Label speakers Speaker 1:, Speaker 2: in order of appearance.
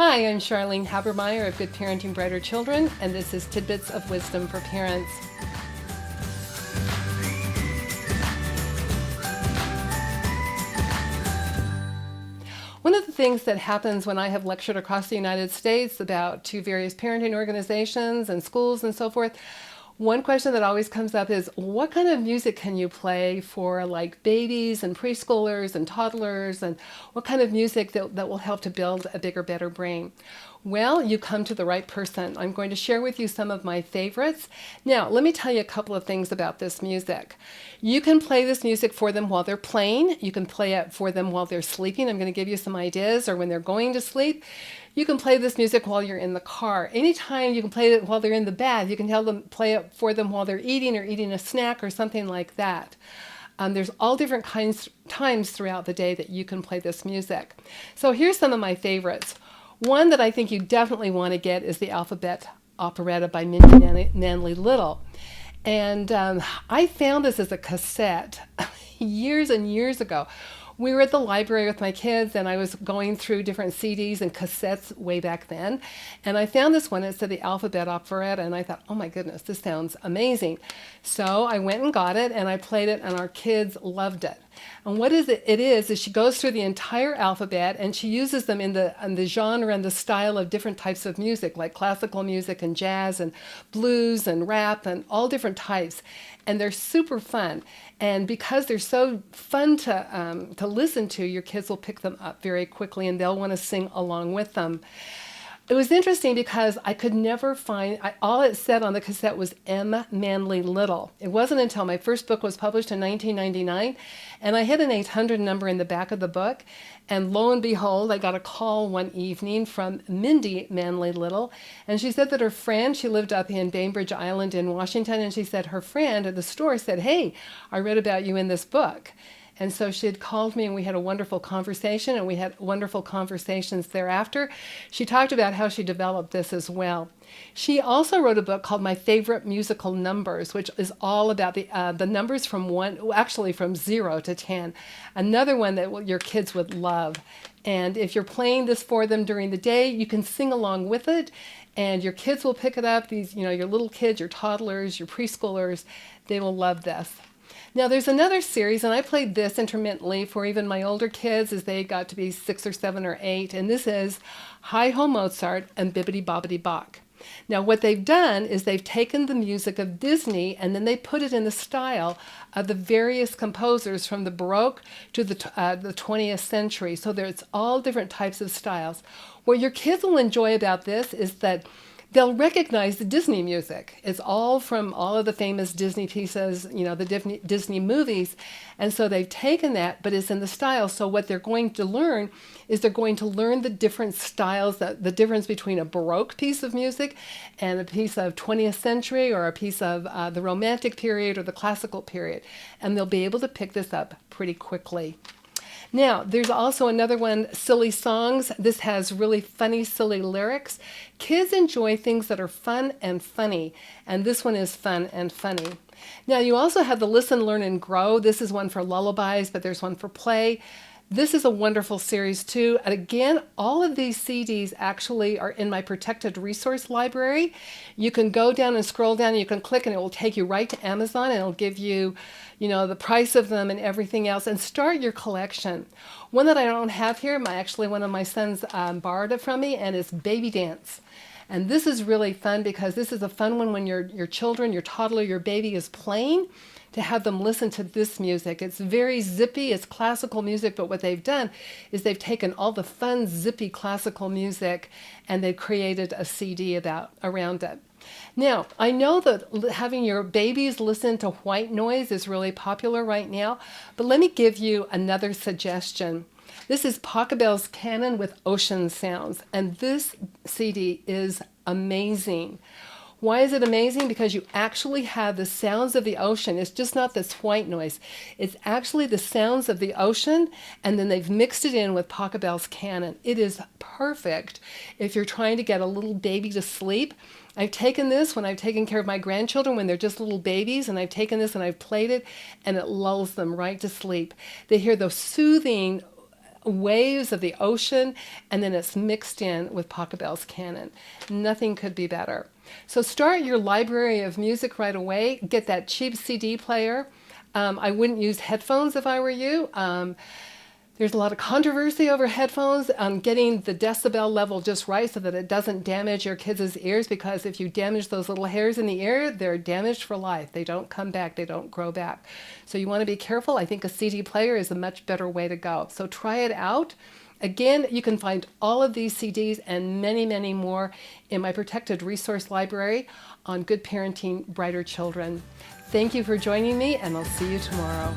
Speaker 1: Hi, I'm Charlene Habermeyer of Good Parenting Brighter Children, and this is Tidbits of Wisdom for Parents. One of the things that happens when I have lectured across the United States about to various parenting organizations and schools and so forth, one question that always comes up is, what kind of music can you play for like babies and preschoolers and toddlers, and what kind of music that will help to build a bigger, better brain? Well, you come to the right person. I'm going to share with you some of my favorites. Now, let me tell you a couple of things about this music. You can play this music for them while they're playing. You can play it for them while they're sleeping. I'm going to give you some ideas, or when they're going to sleep. You can play this music while you're in the car. Anytime you can play it while they're in the bath. You can tell them, play it for them while they're eating or eating a snack or something like that. There's all different times throughout the day that you can play this music. So here's some of my favorites. One that I think you definitely want to get is the Alphabet Operetta by Mindy Manley Little. And I found this as a cassette years and years ago. We were at the library with my kids, and I was going through different CDs and cassettes way back then. And I found this one. It said the Alphabet Operetta, and I thought, oh my goodness, this sounds amazing. So I went and got it, and I played it, and our kids loved it. And what is it is she goes through the entire alphabet, and she uses them in the genre and the style of different types of music, like classical music and jazz and blues and rap and all different types. And they're super fun. And because they're so fun to listen to, your kids will pick them up very quickly, and they'll want to sing along with them. It was interesting because I could never find, all it said on the cassette was M. Manley Little. It wasn't until my first book was published in 1999, and I hit an 800 number in the back of the book, and lo and behold, I got a call one evening from Mindy Manley Little, and she said that her friend, she lived up in Bainbridge Island in Washington, and she said her friend at the store said, hey, I read about you in this book. And so she had called me, and we had a wonderful conversation, and we had wonderful conversations thereafter. She talked about how she developed this as well. She also wrote a book called My Favorite Musical Numbers, which is all about the numbers from from 0 to 10. Another one that your kids would love. And if you're playing this for them during the day, you can sing along with it, and your kids will pick it up. These, your little kids, your toddlers, your preschoolers, they will love this. Now, there's another series, and I played this intermittently for even my older kids as they got to be 6 or 7 or 8, and this is Hi-Ho Mozart and Bibbidi Bobbidi Bach. Now, what they've done is they've taken the music of Disney, and then they put it in the style of the various composers from the Baroque to the 20th century. So there's all different types of styles. What your kids will enjoy about this is that they'll recognize the Disney music. It's all from all of the famous Disney pieces, the Disney movies. And so they've taken that, but it's in the style. So what they're going to learn is they're going to learn the different styles, the difference between a Baroque piece of music and a piece of 20th century, or a piece of the Romantic period or the Classical period. And they'll be able to pick this up pretty quickly. Now, there's also another one, Silly Songs. This has really funny, silly lyrics. Kids enjoy things that are fun and funny, and this one is fun and funny. Now, you also have the Listen, Learn, and Grow. This is one for lullabies, but there's one for play. This is a wonderful series too. And again, all of these CDs actually are in my protected resource library. You can go down and scroll down, and you can click, and it will take you right to Amazon, and it'll give you, the price of them and everything else, and start your collection. One that I don't have here, one of my sons borrowed it from me, and it's Baby Dance. And this is really fun because this is a fun one when your children, your toddler, your baby is playing, to have them listen to this music. It's very zippy, it's classical music, but what they've done is they've taken all the fun, zippy classical music, and they've created a CD around it. Now, I know that having your babies listen to white noise is really popular right now, but let me give you another suggestion. This is Pachelbel's Canon with Ocean Sounds, and this CD is amazing. Why is it amazing? Because you actually have the sounds of the ocean. It's just not this white noise. It's actually the sounds of the ocean, and then they've mixed it in with Pachelbel's Canon. It is perfect if you're trying to get a little baby to sleep. I've taken this when I've taken care of my grandchildren when they're just little babies, and I've taken this and I've played it, and it lulls them right to sleep. They hear those soothing waves of the ocean, and then it's mixed in with Pachelbel's canon. Nothing could be better. So start your library of music right away. Get that cheap CD player. I wouldn't use headphones if I were you. There's a lot of controversy over headphones, getting the decibel level just right so that it doesn't damage your kids' ears, because if you damage those little hairs in the ear, they're damaged for life. They don't come back, they don't grow back. So you want to be careful. I think a CD player is a much better way to go. So try it out. Again, you can find all of these CDs and many, many more in my protected resource library on Good Parenting, Brighter Children. Thank you for joining me, and I'll see you tomorrow.